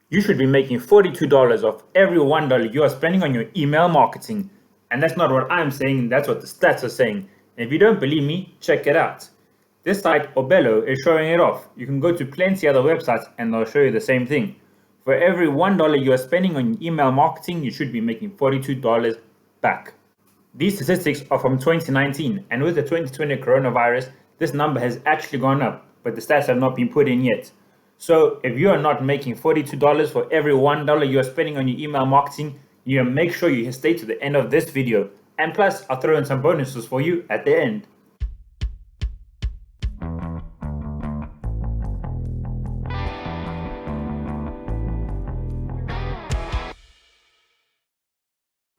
You should be making $42 off every $1 you are spending on your email marketing. And that's not what I'm saying, that's what the stats are saying. And if you don't believe me, check it out. This site, Obello, is showing it off. You can go to plenty other websites and they'll show you the same thing. For every $1 you are spending on email marketing, you should be making $42 back. These statistics are from 2019, and with the 2020 coronavirus, this number has actually gone up, but the stats have not been put in yet. So if you are not making $42 for every $1 you are spending on your email marketing, you need to make sure you stay to the end of this video. And plus, I'll throw in some bonuses for you at the end.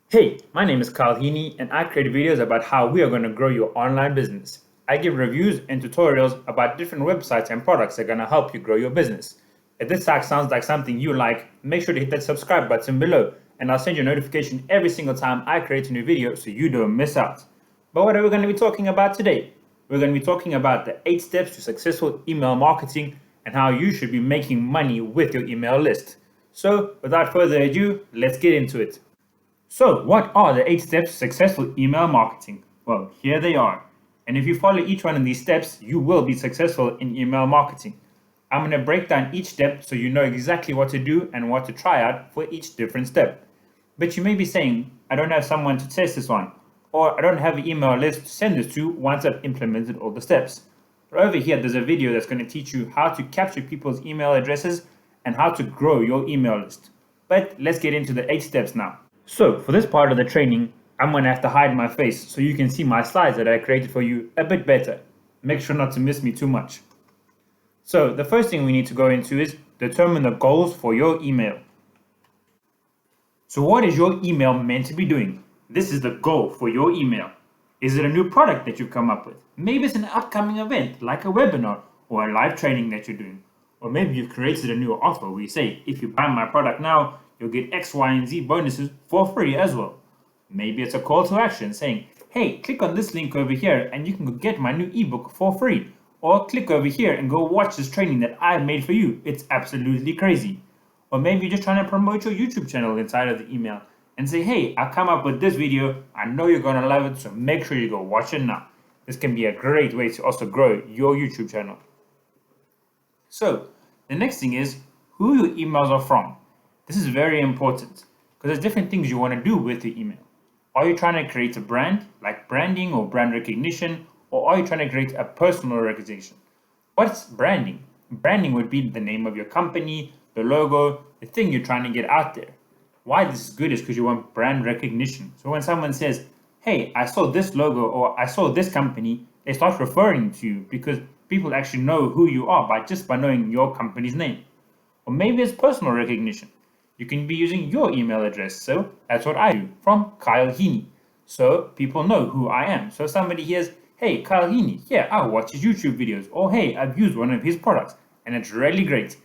Hey, my name is Kyle Heaney, and I create videos about how we are going to grow your online business. I give reviews and tutorials about different websites and products that are going to help you grow your business. If this tag sounds like something you like, make sure to hit that subscribe button below, and I'll send you a notification every single time I create a new video so you don't miss out. But what are we going to be talking about today? We're going to be talking about the 8 steps to successful email marketing and how you should be making money with your email list. So, without further ado, let's get into it. So, what are the 8 steps to successful email marketing? Well, here they are. And if you follow each one of these steps, you will be successful in email marketing. I'm going to break down each step so you know exactly what to do and what to try out for each different step. But you may be saying, I don't have someone to test this on, or I don't have an email list to send this to once I've implemented all the steps. But over here, there's a video that's going to teach you how to capture people's email addresses and how to grow your email list. But let's get into the 8 steps now. So for this part of the training, I'm going to have to hide my face so you can see my slides that I created for you a bit better. Make sure not to miss me too much. So the first thing we need to go into is determine the goals for your email. So what is your email meant to be doing? This is the goal for your email. Is it a new product that you've come up with? Maybe it's an upcoming event like a webinar or a live training that you're doing. Or maybe you've created a new offer where you say, if you buy my product now, you'll get X, Y, and Z bonuses for free as well. Maybe it's a call to action saying, hey, click on this link over here and you can go get my new ebook for free. Or click over here and go watch this training that I've made for you. It's absolutely crazy. Or maybe you're just trying to promote your YouTube channel inside of the email and say, hey, I come up with this video. I know you're going to love it, so make sure you go watch it now. This can be a great way to also grow your YouTube channel. So the next thing is who your emails are from. This is very important because there's different things you want to do with your email. Are you trying to create a brand, like branding or brand recognition, or are you trying to create a personal recognition? What's branding? Branding would be the name of your company, the logo, the thing you're trying to get out there. Why this is good is because you want brand recognition. So when someone says, hey, I saw this logo or I saw this company, they start referring to you because people actually know who you are by knowing your company's name. Or maybe it's personal recognition. You can be using your email address. So that's what I do, from Kyle Heaney. So people know who I am. So somebody hears, hey, Kyle Heaney, yeah, I watch his YouTube videos. Or hey, I've used one of his products and it's really great.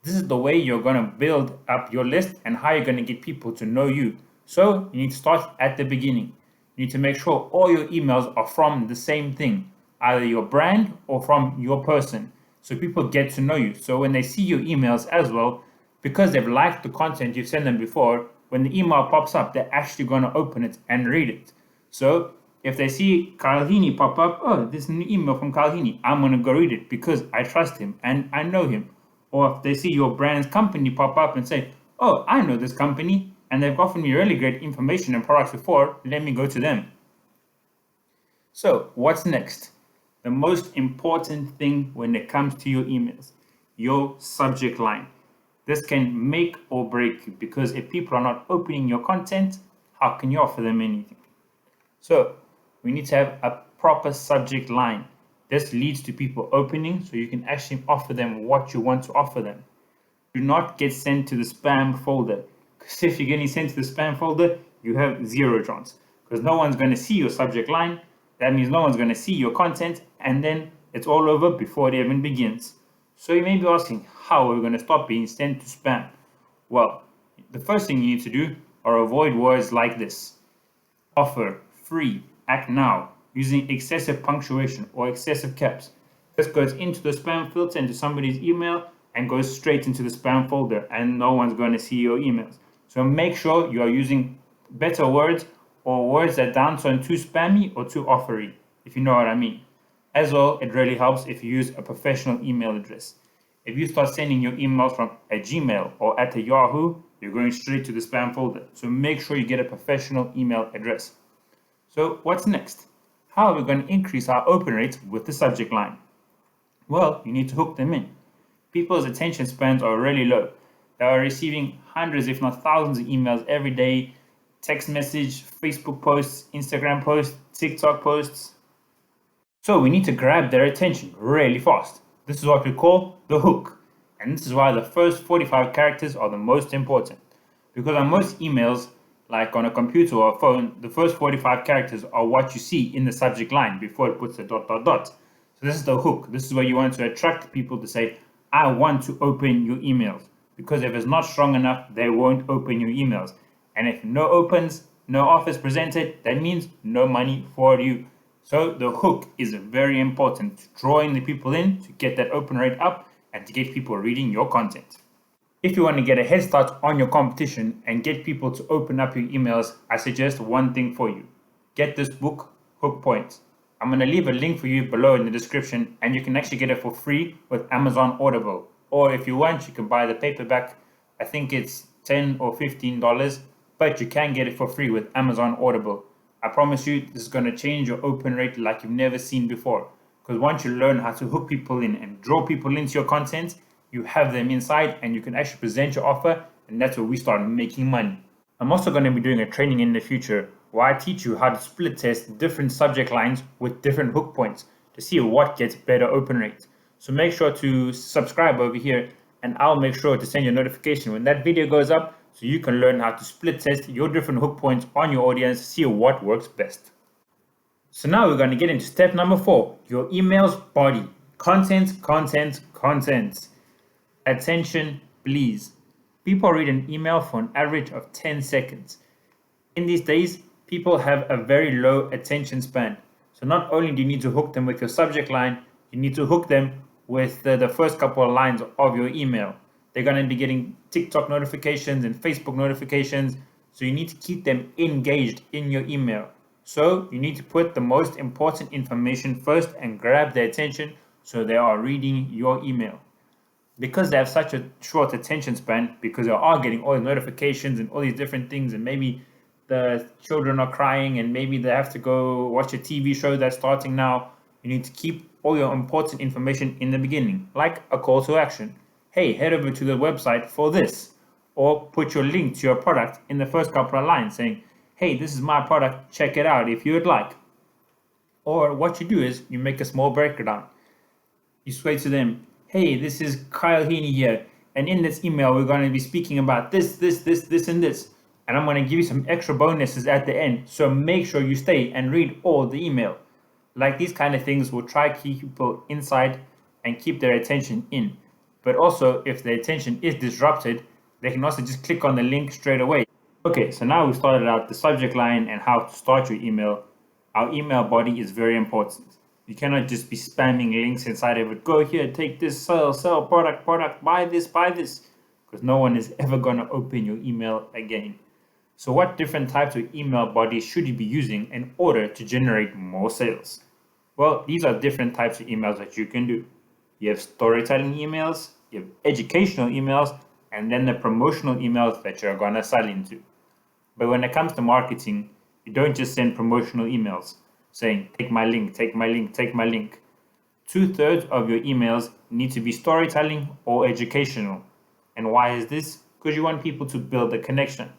This is the way you're going to build up your list and how you're going to get people to know you. So you need to start at the beginning. You need to make sure all your emails are from the same thing, either your brand or from your person. So people get to know you. So when they see your emails as well, because they've liked the content you've sent them before, when the email pops up, they're actually going to open it and read it. So if they see Kyle Heaney pop up, oh, this is an email from Kyle Heaney, I'm going to go read it because I trust him and I know him. Or if they see your brand's company pop up and say, oh, I know this company and they've offered me really great information and products before, let me go to them. So what's next? The most important thing when it comes to your emails, your subject line. This can make or break you because if people are not opening your content, how can you offer them anything? So we need to have a proper subject line. This leads to people opening so you can actually offer them what you want to offer them. Do not get sent to the spam folder, because if you're getting sent to the spam folder, you have 0 chance because no one's going to see your subject line. That means no one's going to see your content and then it's all over before it even begins. So you may be asking, how are we going to stop being sent to spam? Well, the first thing you need to do are avoid words like this. Offer, free, act now, using excessive punctuation or excessive caps. This goes into the spam filter into somebody's email and goes straight into the spam folder and no one's going to see your emails. So make sure you are using better words or words that don't sound too spammy or too offery, if you know what I mean. As well, it really helps if you use a professional email address. If you start sending your emails from a Gmail or at a Yahoo, you're going straight to the spam folder. So make sure you get a professional email address. So what's next? How are we going to increase our open rates with the subject line? Well, you need to hook them in. People's attention spans are really low. They are receiving hundreds, if not thousands, of emails every day, text message, Facebook posts, Instagram posts, TikTok posts. So we need to grab their attention really fast. This is what we call the hook. And this is why the first 45 characters are the most important. Because on most emails, like on a computer or a phone, the first 45 characters are what you see in the subject line before it puts a dot dot dot. So this is the hook. This is where you want to attract people to say, I want to open your emails. Because if it's not strong enough, they won't open your emails. And if no opens, no offers presented, that means no money for you. So the hook is very important to drawing the people in, to get that open rate up, and to get people reading your content. If you want to get a head start on your competition and get people to open up your emails, I suggest one thing for you. Get this book, Hook Points. I'm going to leave a link for you below in the description, and you can actually get it for free with Amazon Audible. Or if you want, you can buy the paperback. I think it's $10 or $15, but you can get it for free with Amazon Audible. I promise you, this is going to change your open rate like you've never seen before. Because once you learn how to hook people in and draw people into your content, you have them inside and you can actually present your offer, and that's where we start making money. I'm also going to be doing a training in the future where I teach you how to split test different subject lines with different hook points to see what gets better open rates. So make sure to subscribe over here, and I'll make sure to send you a notification when that video goes up so you can learn how to split test your different hook points on your audience, see what works best. So now we're going to get into step number 4, your email's body. Content, content, content. Attention, please. People read an email for an average of 10 seconds. In these days, people have a very low attention span. So not only do you need to hook them with your subject line, you need to hook them with the first couple of lines of your email. They're going to be getting TikTok notifications and Facebook notifications. So you need to keep them engaged in your email. So you need to put the most important information first and grab their attention so they are reading your email. Because they have such a short attention span, because they are getting all the notifications and all these different things, and maybe the children are crying and maybe they have to go watch a TV show that's starting now, you need to keep all your important information in the beginning, like a call to action. Hey, head over to the website for this. Or put your link to your product in the first couple of lines saying, hey, this is my product, check it out if you would like. Or what you do is you make a small breakdown. You say to them, hey, this is Kyle Heaney here, and in this email we're going to be speaking about this, and this. And I'm going to give you some extra bonuses at the end, so make sure you stay and read all the email. Like these kind of things will try to keep people inside and keep their attention in. But also, if their attention is disrupted, they can also just click on the link straight away. Okay, so now we started out the subject line and how to start your email. Our email body is very important. You cannot just be spamming links inside of it. Go here, take this, sell, product, buy this, because no one is ever going to open your email again. So what different types of email bodies should you be using in order to generate more sales? Well, these are different types of emails that you can do. You have storytelling emails, you have educational emails, and then the promotional emails that you're going to sell into. But when it comes to marketing, you don't just send promotional emails saying, take my link, take my link, take my link. 2/3 of your emails need to be storytelling or educational. And why is this? Because you want people to build a connection.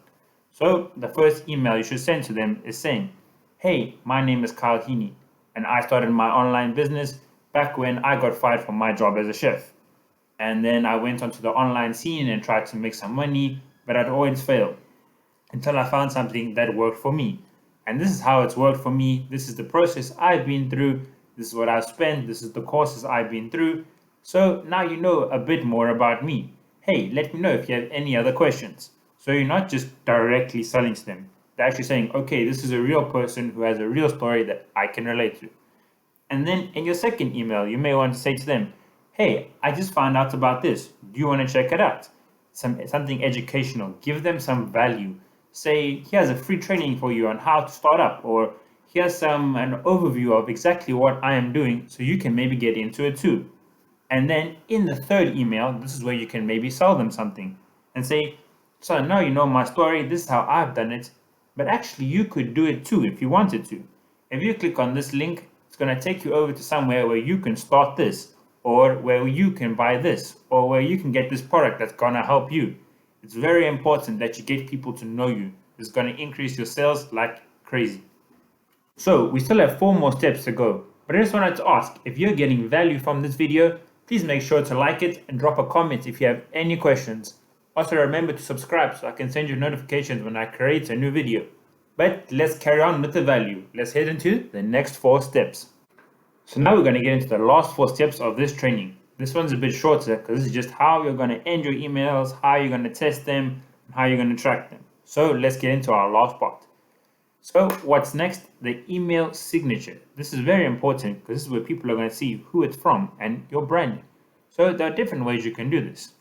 So the first email you should send to them is saying, hey, my name is Kyle Heaney, and I started my online business back when I got fired from my job as a chef. And then I went onto the online scene and tried to make some money, but I'd always failed until I found something that worked for me. And this is how it's worked for me. This is the process I've been through. This is what I've spent. This is the courses I've been through. So now you know a bit more about me. Hey, let me know if you have any other questions. So you're not just directly selling to them. They're actually saying, okay, this is a real person who has a real story that I can relate to. And then in your second email, you may want to say to them, Hey, I just found out about this. Do you want to check it out? Something educational. Give them some value. Say, here's a free training for you on how to start up, or here's an overview of exactly what I am doing so you can maybe get into it too. And then in the third email, this is where you can maybe sell them something and say, so now you know my story, this is how I've done it, but actually you could do it too if you wanted to. If you click on this link, it's going to take you over to somewhere where you can start this, or where you can buy this, or where you can get this product that's going to help you. It's very important that you get people to know you. It's going to increase your sales like crazy. So we still have 4 more steps to go, but I just wanted to ask, if you're getting value from this video, please make sure to like it and drop a comment if you have any questions. Also remember to subscribe so I can send you notifications when I create a new video. But let's carry on with the value. Let's head into the next 4 steps. So now we're going to get into the last 4 steps of this training. This one's a bit shorter because this is just how you're going to end your emails, how you're going to test them, and how you're going to track them. So let's get into our last part. So what's next? The email signature. This is very important because this is where people are going to see who it's from and your branding. So there are different ways you can do this.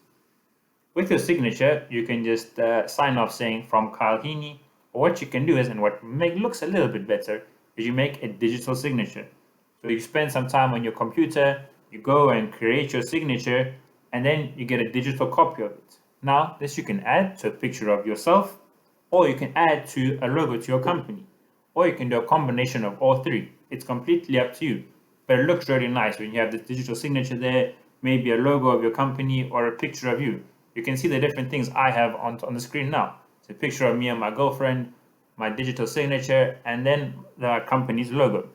With your signature, you can just sign off saying from Kyle Heaney. Or what you can do is, and what looks a little bit better, is you make a digital signature. So you spend some time on your computer, you go and create your signature, and then you get a digital copy of it. Now, this you can add to a picture of yourself, or you can add to a logo to your company, or you can do a combination of all 3. It's completely up to you, but it looks really nice when you have the digital signature there, maybe a logo of your company or a picture of you. You can see the different things I have on the screen now. It's a picture of me and my girlfriend, my digital signature, and then the company's logo.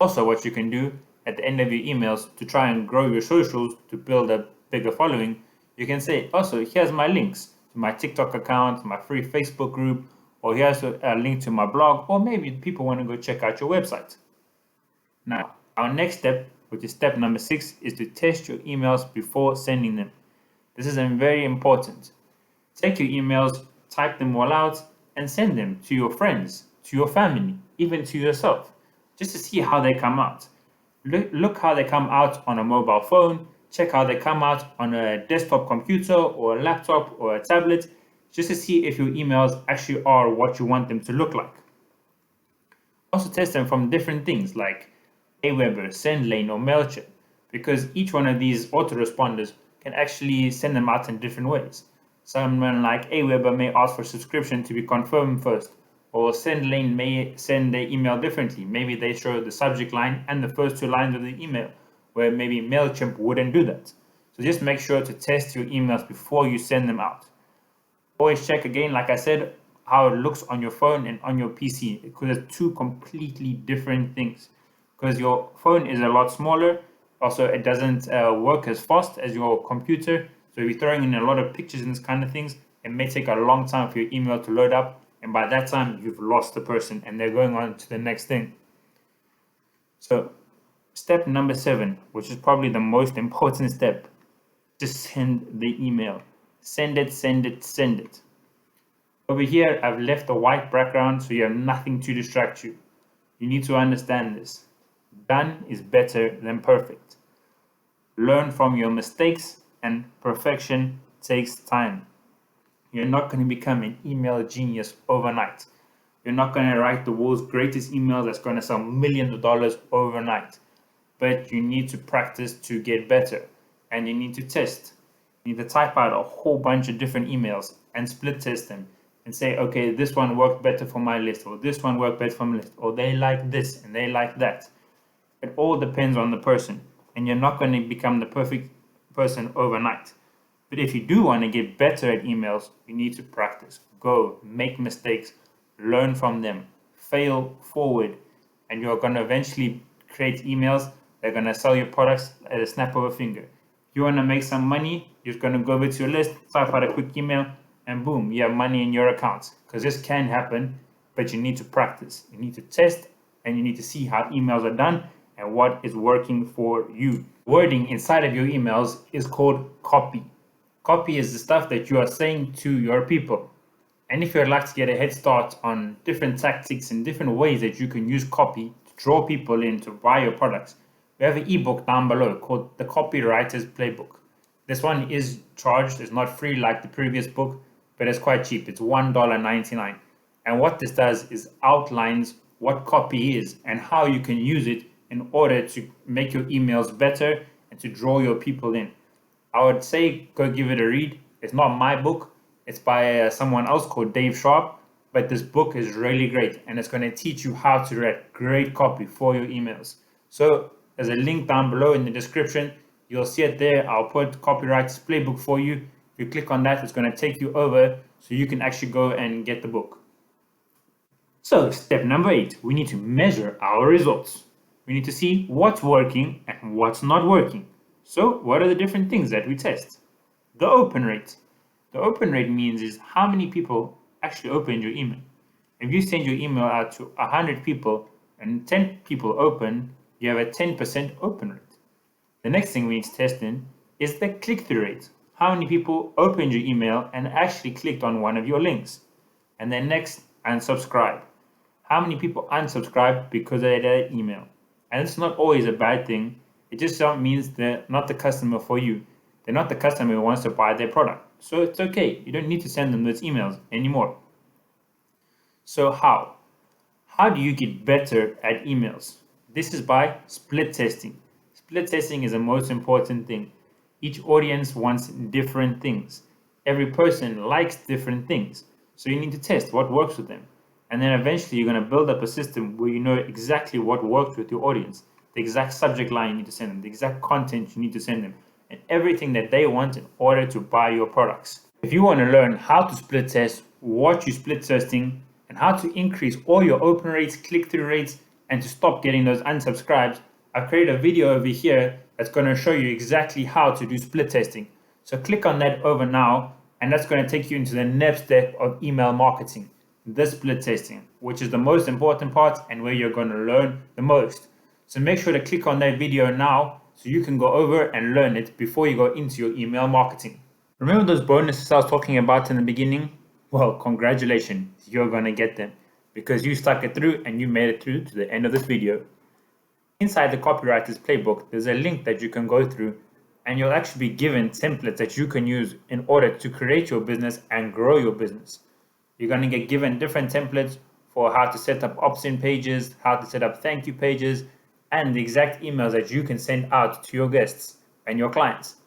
Also, what you can do at the end of your emails to try and grow your socials to build a bigger following, you can say, also, here's my links to my TikTok account, my free Facebook group, or here's a link to my blog, or maybe people want to go check out your website. Now, our next step, which is step number 6, is to test your emails before sending them. This is very important. Take your emails, type them all out, and send them to your friends, to your family, even to yourself, just to see how they come out. Look how they come out on a mobile phone, check how they come out on a desktop computer or a laptop or a tablet, just to see if your emails actually are what you want them to look like. Also test them from different things like Aweber, SendLane, or MailChimp, because each one of these autoresponders can actually send them out in different ways. Someone like Aweber may ask for subscription to be confirmed first, or SendLane may send their email differently. Maybe they show the subject line and the first 2 lines of the email, where maybe MailChimp wouldn't do that. So just make sure to test your emails before you send them out. Always check again, like I said, how it looks on your phone and on your PC, because it's 2 completely different things. Because your phone is a lot smaller, also it doesn't work as fast as your computer. So if you're throwing in a lot of pictures and this kind of things, it may take a long time for your email to load up. And by that time, you've lost the person and they're going on to the next thing. So step number 7, which is probably the most important step, just send the email. Send it, send it, send it. Over here, I've left a white background so you have nothing to distract you. You need to understand this. Done is better than perfect. Learn from your mistakes, and perfection takes time. You're not going to become an email genius overnight. You're not going to write the world's greatest email that's going to sell millions of dollars overnight. But you need to practice to get better, and you need to test. You need to type out a whole bunch of different emails and split test them and say, okay, this one worked better for my list, or this one worked better for my list, or they like this and they like that. It all depends on the person, and you're not going to become the perfect person overnight. But if you do want to get better at emails, you need to practice. Go, make mistakes, learn from them, fail forward, and you're going to eventually create emails that are going to sell your products at a snap of a finger. If you want to make some money, you're just going to go over to your list, type out a quick email, and boom, you have money in your account. Because this can happen, but you need to practice. You need to test, and you need to see how emails are done and what is working for you. Wording inside of your emails is called copy. Copy is the stuff that you are saying to your people. And if you'd like to get a head start on different tactics and different ways that you can use copy to draw people in to buy your products, we have an ebook down below called the Copywriters Playbook. This one is charged, it's not free like the previous book, but it's quite cheap. It's $1.99. And what this does is outlines what copy is and how you can use it in order to make your emails better and to draw your people in. I would say go give it a read. It's not my book. It's by someone else called Dave Sharp, but this book is really great and it's going to teach you how to write great copy for your emails. So there's a link down below in the description. You'll see it there. I'll put Copywriters Playbook for you. If you click on that, it's going to take you over so you can actually go and get the book. So step number 8, we need to measure our results. We need to see what's working and what's not working. So what are the different things that we test? The open rate. The open rate means is how many people actually opened your email. If you send your email out to 100 people and 10 people open, you have a 10% open rate. The next thing we need to test in is the click-through rate. How many people opened your email and actually clicked on one of your links? And then next, unsubscribe. How many people unsubscribe because of their email? And it's not always a bad thing. It just means they're not the customer for you. They're not the customer who wants to buy their product. So it's okay. You don't need to send them those emails anymore. So how? How do you get better at emails? This is by split testing. Split testing is the most important thing. Each audience wants different things. Every person likes different things. So you need to test what works with them. And then eventually you're going to build up a system where you know exactly what works with your audience, the exact subject line you need to send them, the exact content you need to send them, and everything that they want in order to buy your products. If you want to learn how to split test, what you split testing, and how to increase all your open rates, click-through rates, and to stop getting those unsubscribes, I've created a video over here that's going to show you exactly how to do split testing. So click on that over now, and that's going to take you into the next step of email marketing, the split testing, which is the most important part and where you're going to learn the most. So make sure to click on that video now so you can go over and learn it before you go into your email marketing. Remember those bonuses I was talking about in the beginning? Well, congratulations, you're going to get them because you stuck it through and you made it through to the end of this video. Inside the Copywriters Playbook, there's a link that you can go through and you'll actually be given templates that you can use in order to create your business and grow your business. You're going to get given different templates for how to set up opt-in pages, how to set up thank you pages, and the exact emails that you can send out to your guests and your clients.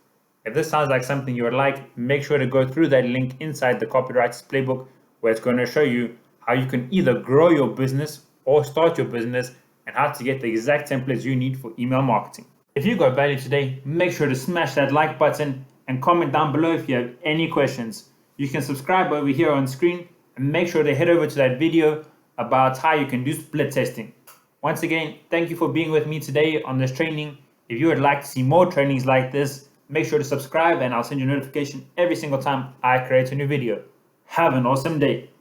If this sounds like something you would like, make sure to go through that link inside the Copywriters Playbook where it's going to show you how you can either grow your business or start your business and how to get the exact templates you need for email marketing. If you got value today, make sure to smash that like button and comment down below if you have any questions. You can subscribe over here on screen and make sure to head over to that video about how you can do split testing. Once again, thank you for being with me today on this training. If you would like to see more trainings like this, make sure to subscribe and I'll send you a notification every single time I create a new video. Have an awesome day.